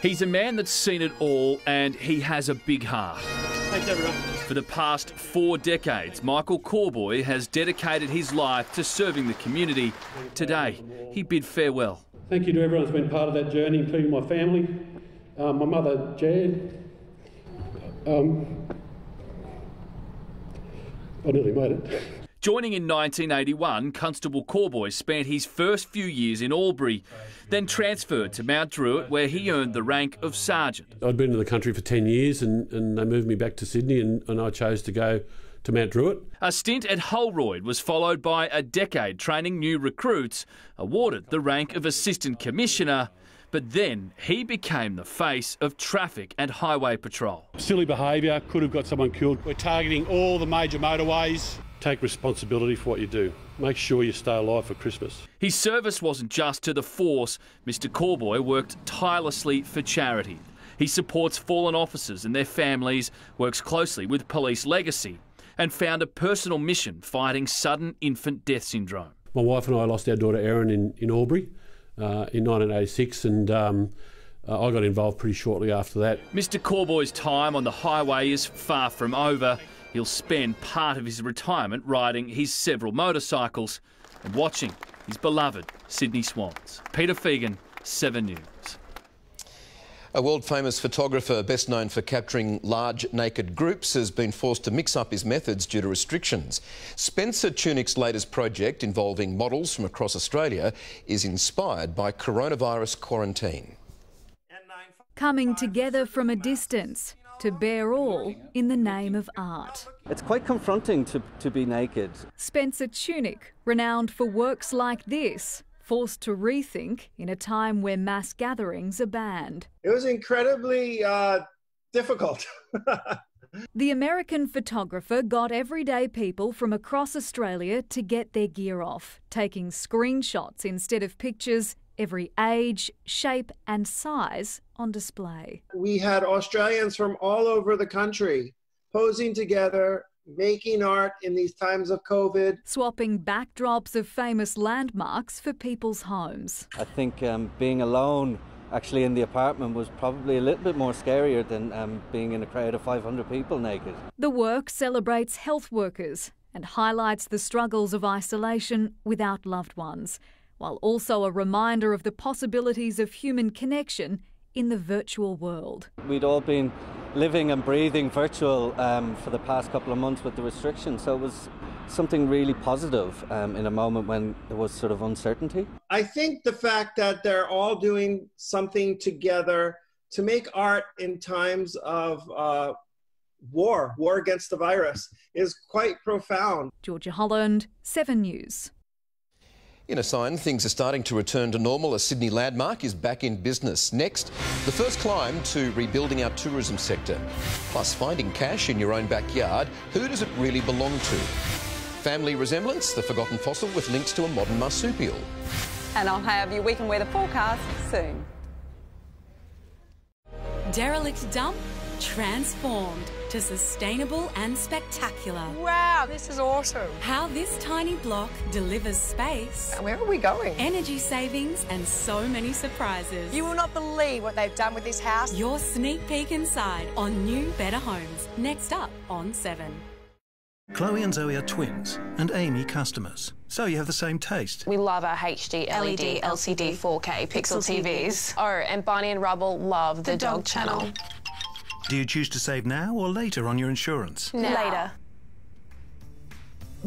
He's a man that's seen it all, and he has a big heart. Thanks, everyone. For the past 4 decades, Michael Corboy has dedicated his life to serving the community. Today, he bid farewell. Thank you to everyone that's been part of that journey, including my family. My mother, Jan. I nearly made it. Joining in 1981, Constable Corboy spent his first few years in Albury, then transferred to Mount Druitt, where he earned the rank of sergeant. I'd been in the country for 10 years and they moved me back to Sydney and I chose to go to Mount Druitt. A stint at Holroyd was followed by a decade training new recruits, awarded the rank of Assistant Commissioner. But then he became the face of traffic and highway patrol. Silly behaviour, could have got someone killed. We're targeting all the major motorways. Take responsibility for what you do. Make sure you stay alive for Christmas. His service wasn't just to the force. Mr Corboy worked tirelessly for charity. He supports fallen officers and their families, works closely with Police Legacy, and found a personal mission fighting sudden infant death syndrome. My wife and I lost our daughter Erin in Albury. In 1986, and I got involved pretty shortly after that. Mr Corboy's time on the highway is far from over. He'll spend part of his retirement riding his several motorcycles and watching his beloved Sydney Swans. Peter Fegan, 7 News. A world-famous photographer, best known for capturing large naked groups, has been forced to mix up his methods due to restrictions. Spencer Tunick's latest project, involving models from across Australia, is inspired by coronavirus quarantine. Coming together from a distance to bear all in the name of art. It's quite confronting to be naked. Spencer Tunick, renowned for works like this, forced to rethink in a time where mass gatherings are banned. It was incredibly difficult. The American photographer got everyday people from across Australia to get their gear off, taking screenshots instead of pictures, every age, shape and size on display. We had Australians from all over the country posing together, making art in these times of COVID. Swapping backdrops of famous landmarks for people's homes. I think being alone actually in the apartment was probably a little bit more scarier than being in a crowd of 500 people naked. The work celebrates health workers and highlights the struggles of isolation without loved ones, while also a reminder of the possibilities of human connection in the virtual world. We'd all been living and breathing virtual for the past couple of months with the restrictions, so it was something really positive in a moment when there was sort of uncertainty. I think the fact that they're all doing something together to make art in times of war against the virus, is quite profound. Georgia Holland, 7 News. In a sign, things are starting to return to normal. A Sydney landmark is back in business. Next, the first climb to rebuilding our tourism sector. Plus, finding cash in your own backyard. Who does it really belong to? Family resemblance, the forgotten fossil with links to a modern marsupial. And I'll have your weekend weather forecast soon. Derelict dump transformed to sustainable and spectacular. Wow, this is awesome. How this tiny block delivers space. Where are we going? Energy savings and so many surprises. You will not believe what they've done with this house. Your sneak peek inside on New Better Homes. Next up on 7. Chloe and Zoe are twins and Amy customers, so you have the same taste. We love our HD, LED, LCD, 4K, Pixel TVs. Oh, and Barney and Rubble love the dog channel. Do you choose to save now or later on your insurance? Later.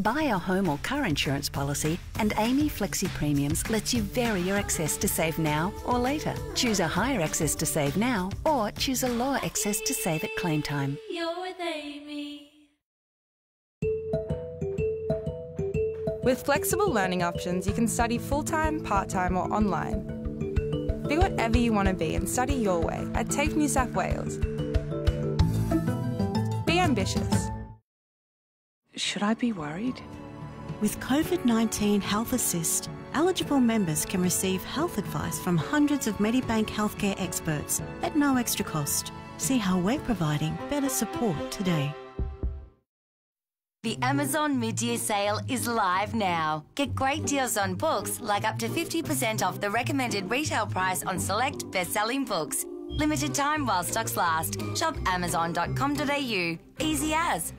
Buy a home or car insurance policy and Amy Flexi Premiums lets you vary your excess to save now or later. Choose a higher excess to save now or choose a lower excess to save at claim time. You're with Amy. With flexible learning options, you can study full-time, part-time or online. Be whatever you want to be and study your way at TAFE New South Wales. Be ambitious. Should I be worried? With COVID-19 Health Assist, eligible members can receive health advice from hundreds of Medibank healthcare experts at no extra cost. See how we're providing better support today. The Amazon mid-year sale is live now. Get great deals on books, like up to 50% off the recommended retail price on select best-selling books. Limited time while stocks last. Shop amazon.com.au. Easy as.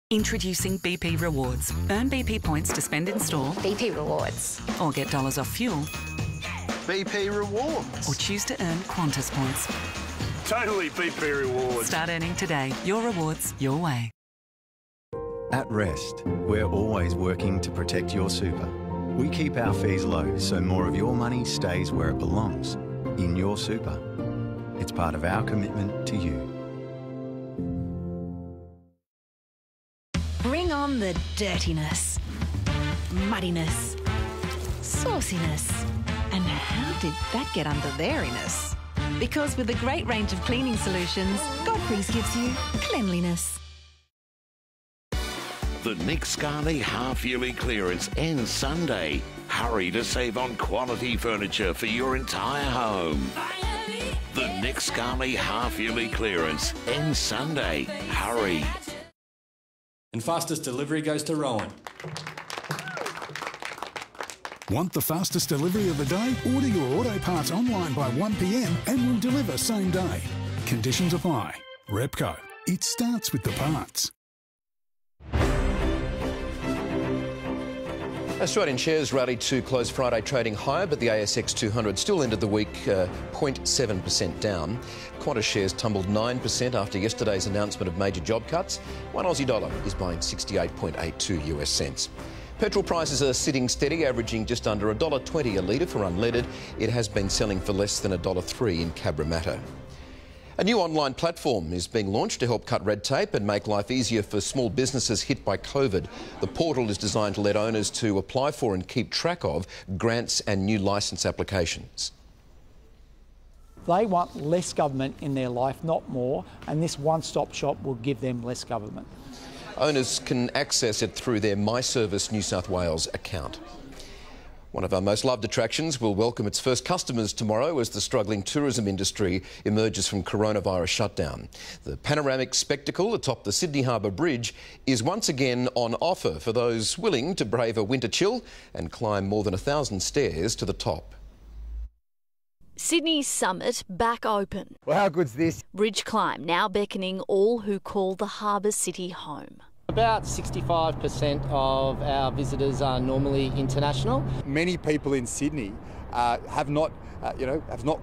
Introducing BP Rewards. Earn BP points to spend in store. BP Rewards. Or get dollars off fuel. BP Rewards. Or choose to earn Qantas points. Totally BP Rewards. Start earning today. Your rewards, your way. At Rest, we're always working to protect your super. We keep our fees low so more of your money stays where it belongs, in your super. It's part of our commitment to you. Bring on the dirtiness, muddiness, sauciness, and how did that get under there-iness? Because with a great range of cleaning solutions, Godfrey's gives you cleanliness. The Nick Scali half-yearly clearance ends Sunday. Hurry to save on quality furniture for your entire home. The Nick Scali half-yearly clearance ends Sunday. Hurry. And fastest delivery goes to Rowan. Want the fastest delivery of the day? Order your auto parts online by 1 p.m. and we'll deliver same day. Conditions apply. Repco. It starts with the parts. Australian shares rallied to close Friday trading higher, but the ASX 200 still ended the week 0.7% down. Qantas shares tumbled 9% after yesterday's announcement of major job cuts. One Aussie dollar is buying 68.82 US cents. Petrol prices are sitting steady, averaging just under $1.20 a litre for unleaded. It has been selling for less than $1.03 in Cabramatta. A new online platform is being launched to help cut red tape and make life easier for small businesses hit by COVID. The portal is designed to let owners to apply for and keep track of grants and new licence applications. They want less government in their life, not more, and this one-stop shop will give them less government. Owners can access it through their My Service New South Wales account. One of our most loved attractions will welcome its first customers tomorrow as the struggling tourism industry emerges from coronavirus shutdown. The panoramic spectacle atop the Sydney Harbour Bridge is once again on offer for those willing to brave a winter chill and climb more than 1,000 stairs to the top. Sydney's summit back open. Well, how good's this? Bridge climb now beckoning all who call the Harbour City home. About 65% of our visitors are normally international. Many people in Sydney have not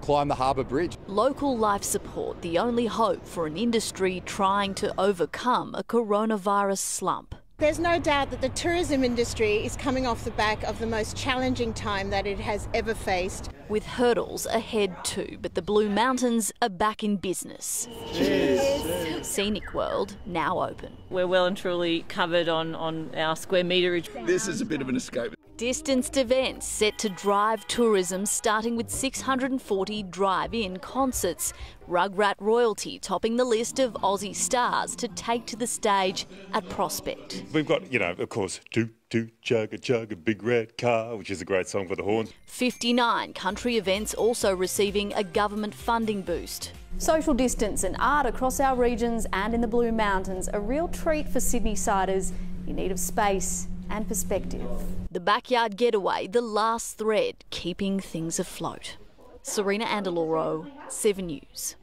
climbed the Harbour Bridge. Local life support, the only hope for an industry trying to overcome a coronavirus slump. There's no doubt that the tourism industry is coming off the back of the most challenging time that it has ever faced. With hurdles ahead too, but the Blue Mountains are back in business. Cheers. Scenic World now open. We're well and truly covered on our square meterage. This is a bit of an escape. Distanced events set to drive tourism, starting with 640 drive-in concerts. Rugrat royalty topping the list of Aussie stars to take to the stage at Prospect. We've got, of course, Toot Toot Chugga Chugga Big Red Car, which is a great song for the horns. 59 country events also receiving a government funding boost. Social distance and art across our regions and in the Blue Mountains, a real treat for Sydney-siders in need of space and perspective. The backyard getaway, the last thread, keeping things afloat. Serena Andaloro, 7 News.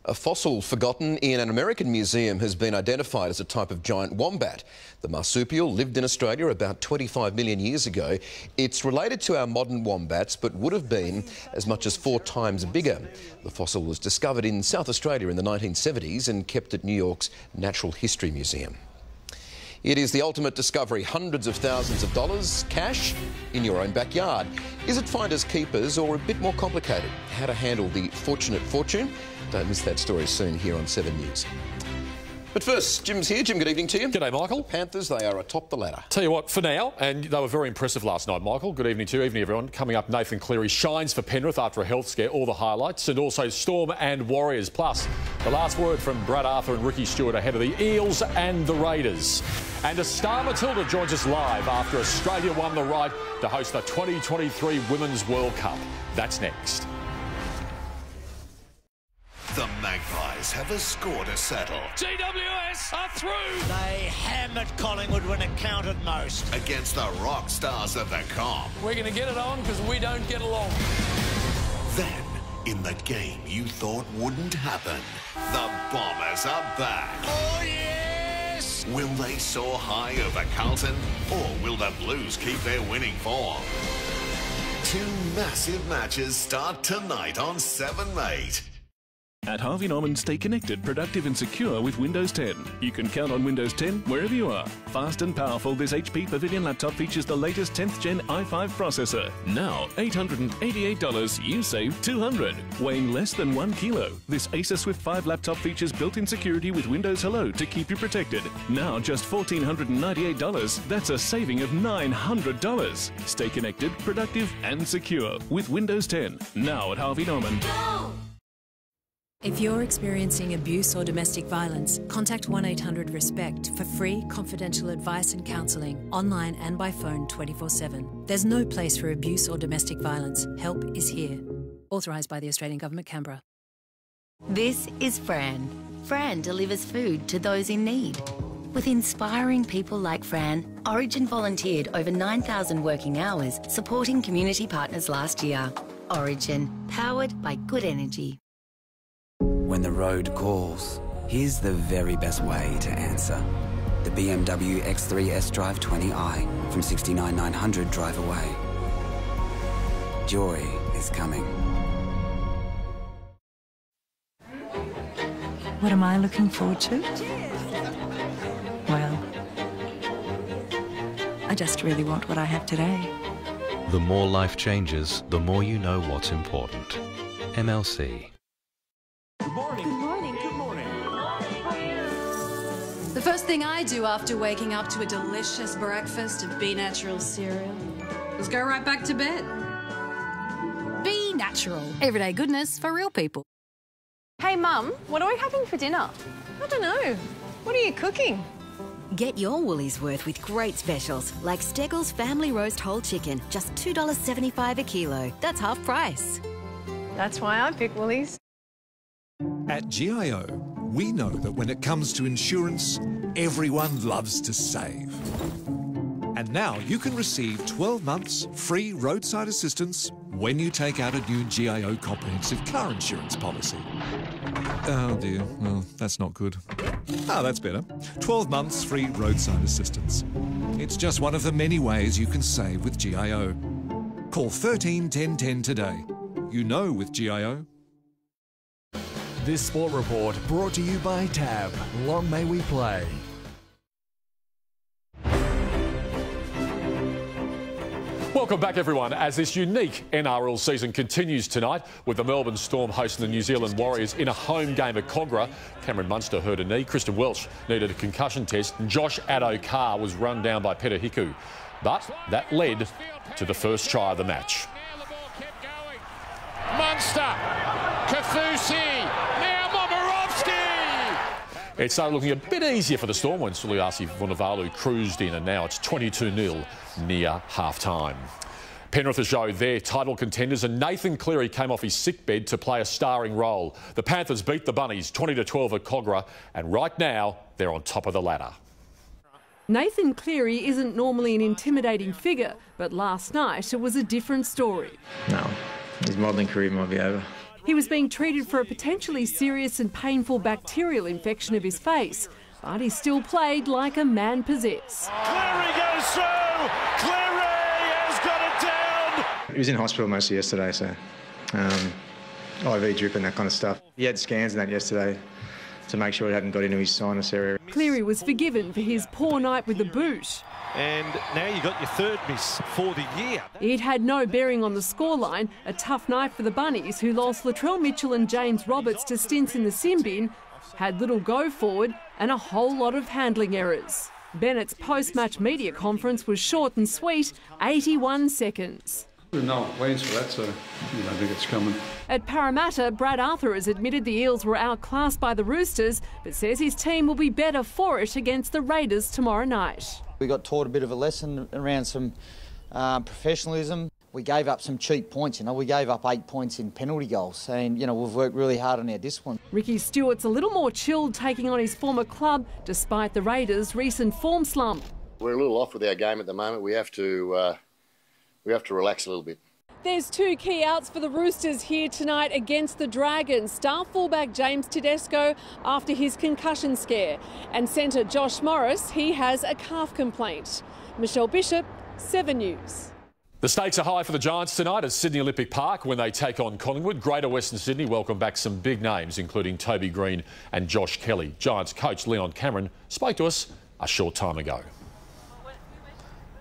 A fossil forgotten in an American museum has been identified as a type of giant wombat. The marsupial lived in Australia about 25 million years ago. It's related to our modern wombats, but would have been as much as 4 times bigger. The fossil was discovered in South Australia in the 1970s and kept at New York's Natural History Museum. It is the ultimate discovery, hundreds of thousands of dollars, cash, in your own backyard. Is it finders keepers or a bit more complicated? How to handle the fortunate fortune? Don't miss that story soon here on 7 News. But first, Jim's here. Jim, good evening to you. G'day, Michael. Panthers, they are atop the ladder. Tell you what, for now, and they were very impressive last night, Michael. Good evening to you. Evening, everyone. Coming up, Nathan Cleary shines for Penrith after a health scare. All the highlights, and also Storm and Warriors. Plus, the last word from Brad Arthur and Ricky Stewart ahead of the Eels and the Raiders. And a Star Matilda joins us live after Australia won the right to host the 2023 Women's World Cup. That's next. The Magpies have a score to settle. GWS are through. They hammered Collingwood when it counted most. Against the rock stars of the comp. We're going to get it on because we don't get along. Then, in the game you thought wouldn't happen, the Bombers are back. Oh, yes! Will they soar high over Carlton, or will the Blues keep their winning form? Two massive matches start tonight on 7/8. At Harvey Norman, stay connected, productive and secure with Windows 10. You can count on Windows 10 wherever you are. Fast and powerful, this HP Pavilion laptop features the latest 10th Gen i5 processor. Now, $888, you save $200. Weighing less than 1 kilo, this Acer Swift 5 laptop features built-in security with Windows Hello to keep you protected. Now, just $1,498. That's a saving of $900. Stay connected, productive and secure with Windows 10. Now at Harvey Norman. Go! If you're experiencing abuse or domestic violence, contact 1-800-RESPECT for free, confidential advice and counselling, online and by phone 24/7. There's no place for abuse or domestic violence. Help is here. Authorised by the Australian Government, Canberra. This is Fran. Fran delivers food to those in need. With inspiring people like Fran, Origin volunteered over 9,000 working hours supporting community partners last year. Origin, powered by good energy. When the road calls, here's the very best way to answer. The BMW X3 S-Drive 20i from $69,900 drive away. Joy is coming. What am I looking forward to? Well, I just really want what I have today. The more life changes, the more you know what's important. MLC. Good morning. Good morning. Good morning. The first thing I do after waking up to a delicious breakfast of Be Natural cereal is go right back to bed. Be Natural. Everyday goodness for real people. Hey, Mum, what are we having for dinner? I don't know. What are you cooking? Get your Woolies worth with great specials like Steggles Family Roast Whole Chicken, just $2.75 a kilo. That's half price. That's why I pick Woolies. At GIO, we know that when it comes to insurance, everyone loves to save. And now you can receive 12 months free roadside assistance when you take out a new GIO comprehensive car insurance policy. Oh dear, well, that's not good. Ah, that's better. 12 months free roadside assistance. It's just one of the many ways you can save with GIO. Call 13 10 10 today. You know with GIO. This Sport Report brought to you by TAB. Long may we play. Welcome back, everyone, as this unique NRL season continues tonight with the Melbourne Storm hosting the New Zealand Warriors in a home game at Cogra. Cameron Munster hurt a knee, Kristen Welch needed a concussion test, and Josh Addo-Carr was run down by Peter Hiku. But that led to the first try of the match. Munster, Kafusi, now Momirovski! It started looking a bit easier for the Storm when Suliasi Vunivalu cruised in, and now it's 22-0 near half-time. Penrith are showed their title contenders, and Nathan Cleary came off his sickbed to play a starring role. The Panthers beat the Bunnies 20-12 at Cogra, and right now they're on top of the ladder. Nathan Cleary isn't normally an intimidating figure, but last night it was a different story. No, his modelling career might be over. He was being treated for a potentially serious and painful bacterial infection of his face, but he still played like a man possessed. Cleary goes through! Cleary has got it down! He was in hospital most of yesterday, so IV drip and that kind of stuff. He had scans and that yesterday, to make sure it hadn't got into his sinus area. Cleary was forgiven for his poor night with the boot. And now you got your third miss for the year. It had no bearing on the scoreline. A tough night for the Bunnies, who lost Latrell Mitchell and James Roberts to stints in the sin bin, had little go forward and a whole lot of handling errors. Bennett's post-match media conference was short and sweet, 81 seconds. There's no plans for that, so I don't think it's coming. At Parramatta, Brad Arthur has admitted the Eels were outclassed by the Roosters, but says his team will be better for it against the Raiders tomorrow night. We got taught a bit of a lesson around some professionalism. We gave up some cheap points, we gave up 8 points in penalty goals, and, we've worked really hard on our discipline. Ricky Stewart's a little more chilled taking on his former club, despite the Raiders' recent form slump. We're a little off with our game at the moment. We have to relax a little bit. There's 2 key outs for the Roosters here tonight against the Dragons. Star fullback James Tedesco after his concussion scare. And centre Josh Morris, he has a calf complaint. Michelle Bishop, 7 News. The stakes are high for the Giants tonight at Sydney Olympic Park when they take on Collingwood. Greater Western Sydney welcome back some big names, including Toby Green and Josh Kelly. Giants coach Leon Cameron spoke to us a short time ago.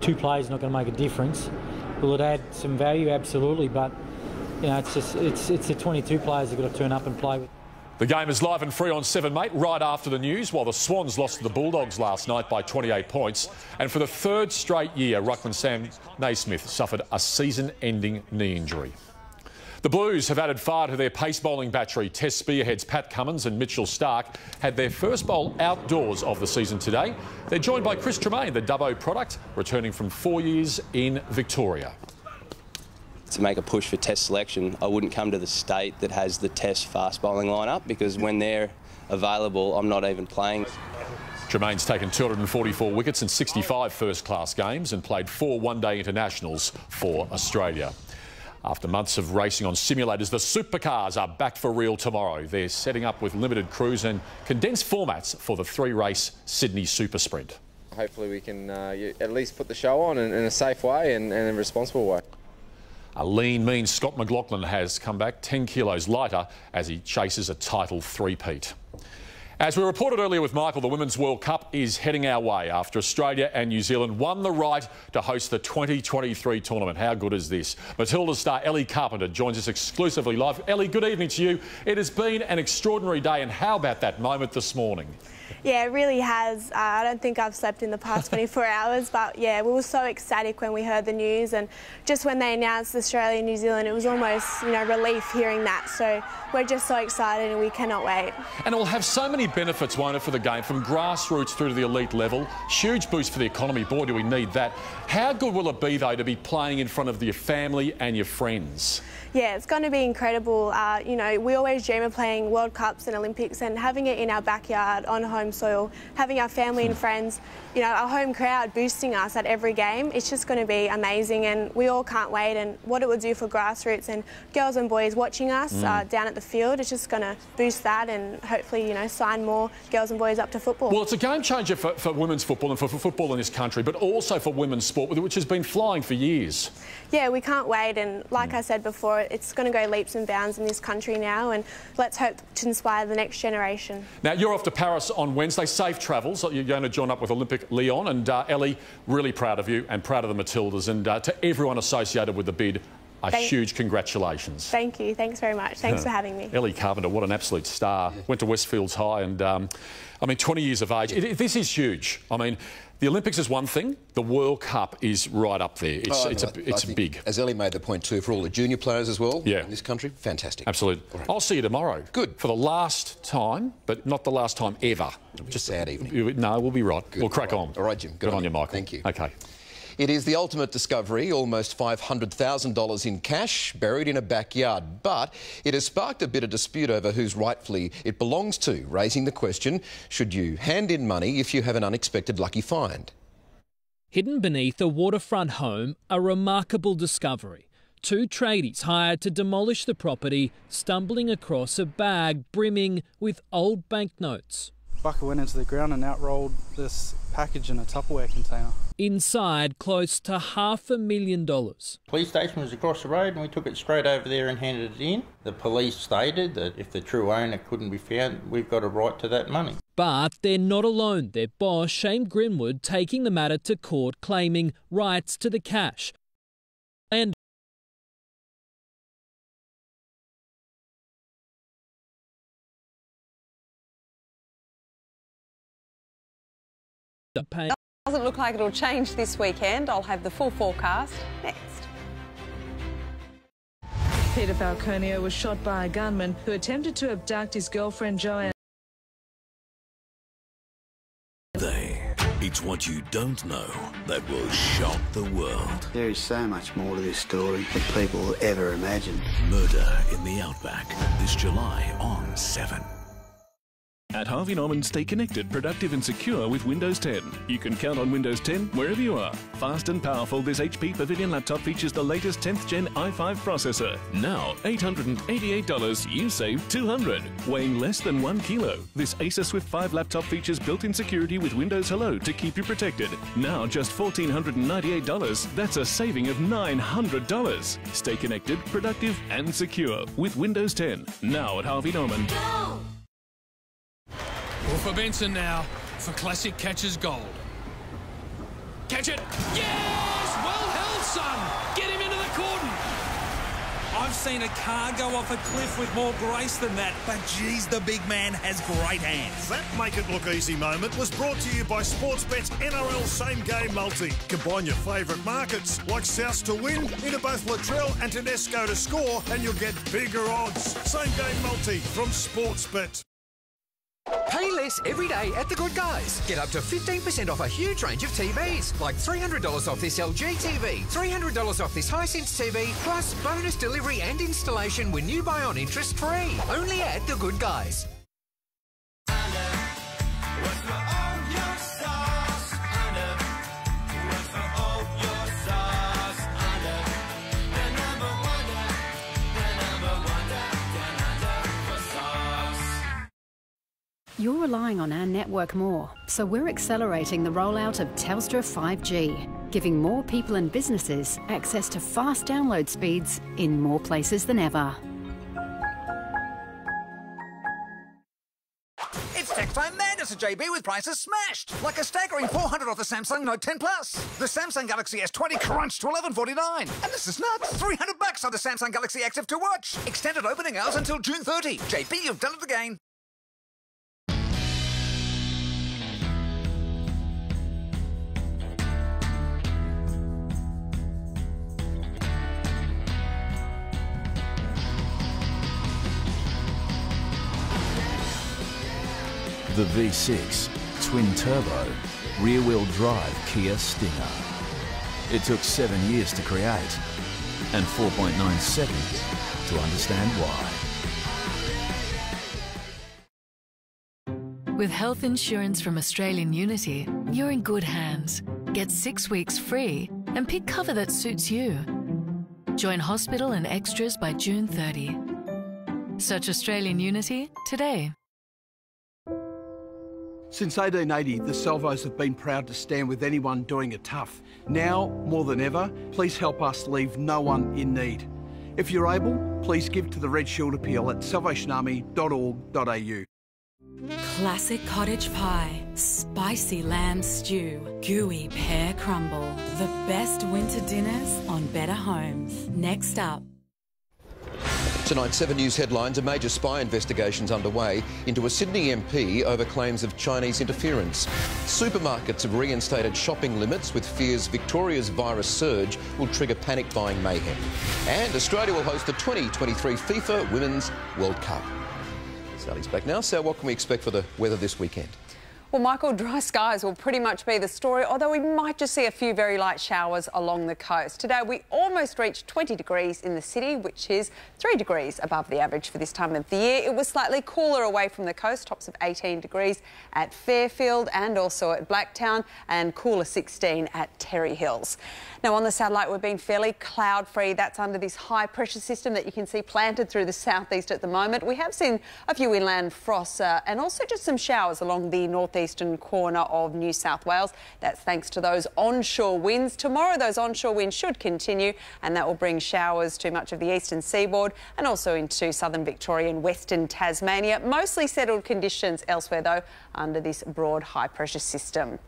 2 players not going to make a difference. Will it add some value? Absolutely, but it's the 22 players that have got to turn up and play with. The game is live and free on 7 Mate right after the news, while the Swans lost to the Bulldogs last night by 28 points. And for the 3rd straight year, ruckman Sam Naismith suffered a season-ending knee injury. The Blues have added fire to their pace bowling battery. Test spearheads Pat Cummins and Mitchell Starc had their first bowl outdoors of the season today. They're joined by Chris Tremaine, the Dubbo product, returning from 4 years in Victoria. To make a push for Test selection, I wouldn't come to the state that has the Test fast bowling lineup, because when they're available, I'm not even playing. Tremaine's taken 244 wickets in 65 first-class games and played 4 one-day internationals for Australia. After months of racing on simulators, the supercars are back for real tomorrow. They're setting up with limited crews and condensed formats for the 3-race Sydney Super Sprint. Hopefully we can at least put the show on in a safe way and a responsible way. A lean, mean Scott McLaughlin has come back 10 kilos lighter as he chases a title three-peat. As we reported earlier with Michael, the Women's World Cup is heading our way after Australia and New Zealand won the right to host the 2023 tournament. How good is this? Matilda star Ellie Carpenter joins us exclusively live. Ellie, good evening to you. It has been an extraordinary day, and how about that moment this morning? Yeah, it really has. I don't think I've slept in the past 24 hours, but yeah, we were so ecstatic when we heard the news, and just when they announced Australia and New Zealand, it was almost, relief hearing that. So we're just so excited and we cannot wait. And it will have so many benefits, won't it, for the game, from grassroots through to the elite level. Huge boost for the economy. Boy, do we need that. How good will it be, though, to be playing in front of your family and your friends? Yeah, it's going to be incredible. We always dream of playing World Cups and Olympics, and having it in our backyard on home soil, having our family and friends, our home crowd boosting us at every game. It's just going to be amazing, and we all can't wait. And what it will do for grassroots and girls and boys watching us down at the field, it's just going to boost that and hopefully, sign more girls and boys up to football. Well, it's a game changer for women's football and for football in this country, but also for women's sport, which has been flying for years. Yeah, we can't wait, and like I said before, it's going to go leaps and bounds in this country now, and let's hope to inspire the next generation. Now, you're off to Paris on Wednesday. Safe travels. You're going to join up with Olympic Lyon, and Ellie, really proud of you and proud of the Matildas, and to everyone associated with the bid, huge congratulations. Thank you. Thanks very much. Thanks for having me. Ellie Carpenter, what an absolute star. Went to Westfields High and, 20 years of age. This is huge. The Olympics is one thing. The World Cup is right up there. It's big. As Ellie made the point too, for all the junior players as well in this country, fantastic. Absolutely. Right. I'll see you tomorrow. Good. For the last time, but not the last time ever. Just a sad evening. No, we'll be right. Good. We'll crack on. All right, Jim. Good on you, Michael. Thank you. Okay. It is the ultimate discovery, almost $500,000 in cash buried in a backyard. But it has sparked a bit of dispute over whose rightfully it belongs to, raising the question, should you hand in money if you have an unexpected lucky find? Hidden beneath a waterfront home, a remarkable discovery. 2 tradies hired to demolish the property, stumbling across a bag brimming with old banknotes. bucket went into the ground and out rolled this package in a Tupperware container. Inside, close to $500,000. Police station was across the road and we took it straight over there and handed it in. The police stated that if the true owner couldn't be found, we've got a right to that money. But they're not alone. Their boss, Shane Grinwood, taking the matter to court, claiming rights to the cash. And Doesn't look like it'll change this weekend. I'll have the full forecast next. Peter Falconio was shot by a gunman who attempted to abduct his girlfriend Joanne. It's what you don't know that will shock the world. There is so much more to this story than people will ever imagine. Murder in the Outback, this July on 7. At Harvey Norman, stay connected, productive and secure with Windows 10. You can count on Windows 10 wherever you are. Fast and powerful, this HP Pavilion laptop features the latest 10th Gen i5 processor. Now, $888, you save $200. Weighing less than 1 kilo, this Acer Swift 5 laptop features built-in security with Windows Hello to keep you protected. Now, just $1,498. That's a saving of $900. Stay connected, productive and secure with Windows 10. Now at Harvey Norman. Well, for Benson now, for classic catches gold. Catch it! Yes! Well held, son! Get him into the cordon! I've seen a car go off a cliff with more grace than that, but geez, the big man has great hands. That make it look easy moment was brought to you by Sportsbet's NRL Same Game Multi. Combine your favourite markets, like South to win, into both Latrell and Tedesco to score, and you'll get bigger odds. Same Game Multi from Sportsbet. Pay less every day at The Good Guys. Get up to 15% off a huge range of TVs, like $300 off this LG TV, $300 off this Hisense TV, plus bonus delivery and installation when you buy on interest free. Only at The Good Guys. You're relying on our network more, so we're accelerating the rollout of Telstra 5G, giving more people and businesses access to fast download speeds in more places than ever. It's tax time madness at JB with prices smashed, like a staggering $400 off the Samsung Note 10 Plus, the Samsung Galaxy S20 crunched to $1149, and this is nuts, $300 on the Samsung Galaxy Active 2 watch, extended opening hours until June 30. JB, you've done it again. The V6 twin-turbo rear-wheel drive Kia Stinger. It took 7 years to create and 4.9 seconds to understand why. With health insurance from Australian Unity, you're in good hands. Get 6 weeks free and pick cover that suits you. Join hospital and extras by June 30. Search Australian Unity today. Since 1880, the Salvos have been proud to stand with anyone doing it tough. Now, more than ever, please help us leave no one in need. If you're able, please give to the Red Shield Appeal at salvationarmy.org.au. Classic cottage pie, spicy lamb stew, gooey pear crumble. The best winter dinners on Better Homes. Next up. Tonight's 7 News headlines: a major spy investigation's underway into a Sydney MP over claims of Chinese interference. Supermarkets have reinstated shopping limits with fears Victoria's virus surge will trigger panic buying mayhem. And Australia will host the 2023 FIFA Women's World Cup. Sally's back now. Sal, what can we expect for the weather this weekend? Well, Michael, dry skies will pretty much be the story, although we might just see a few very light showers along the coast. Today, we almost reached 20 degrees in the city, which is 3 degrees above the average for this time of the year. It was slightly cooler away from the coast, tops of 18 degrees at Fairfield and also at Blacktown, and cooler 16 at Terry Hills. Now, on the satellite, we've been fairly cloud-free. That's under this high-pressure system that you can see planted through the southeast at the moment. We have seen a few inland frosts and also just some showers along the northeastern corner of New South Wales. That's thanks to those onshore winds. Tomorrow, those onshore winds should continue, and that will bring showers to much of the eastern seaboard and also into southern Victoria and western Tasmania. Mostly settled conditions elsewhere, though, under this broad high-pressure system.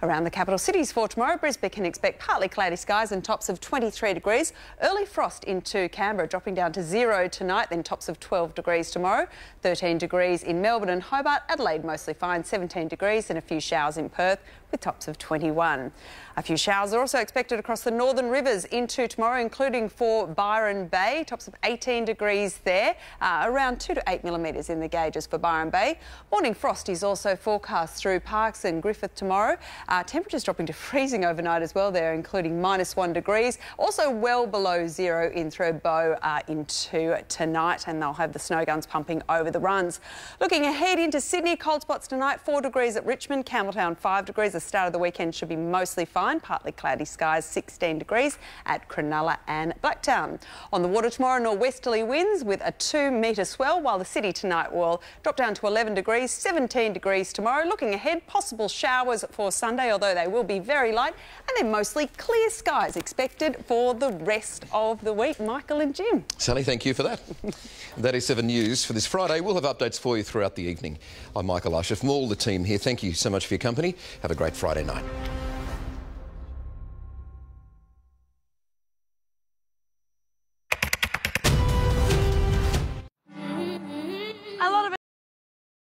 Around the capital cities for tomorrow, Brisbane can expect partly cloudy skies and tops of 23 degrees. Early frost into Canberra, dropping down to 0 tonight, then tops of 12 degrees tomorrow. 13 degrees in Melbourne and Hobart. Adelaide mostly fine, 17 degrees, and a few showers in Perth with tops of 21. A few showers are also expected across the northern rivers into tomorrow, including for Byron Bay, tops of 18 degrees there, around 2 to 8 millimetres in the gauges for Byron Bay. Morning frost is also forecast through Parkes and Griffith tomorrow. Temperatures dropping to freezing overnight as well there, including -1 degrees. Also well below 0 in Thredbo into tonight, and they'll have the snow guns pumping over the runs. Looking ahead into Sydney, cold spots tonight, 4 degrees at Richmond, Campbelltown 5 degrees. The start of the weekend should be mostly fine, partly cloudy skies, 16 degrees at Cronulla and Blacktown. On the water tomorrow, norwesterly winds with a 2-metre swell, while the city tonight will drop down to 11 degrees, 17 degrees tomorrow. Looking ahead, possible showers for Sunday, although they will be very light, and then mostly clear skies expected for the rest of the week. Michael and Jim. Sally, thank you for that. That is 7 News for this Friday. We'll have updates for you throughout the evening. I'm Michael Usher from all the team here. Thank you so much for your company. Have a great Friday night.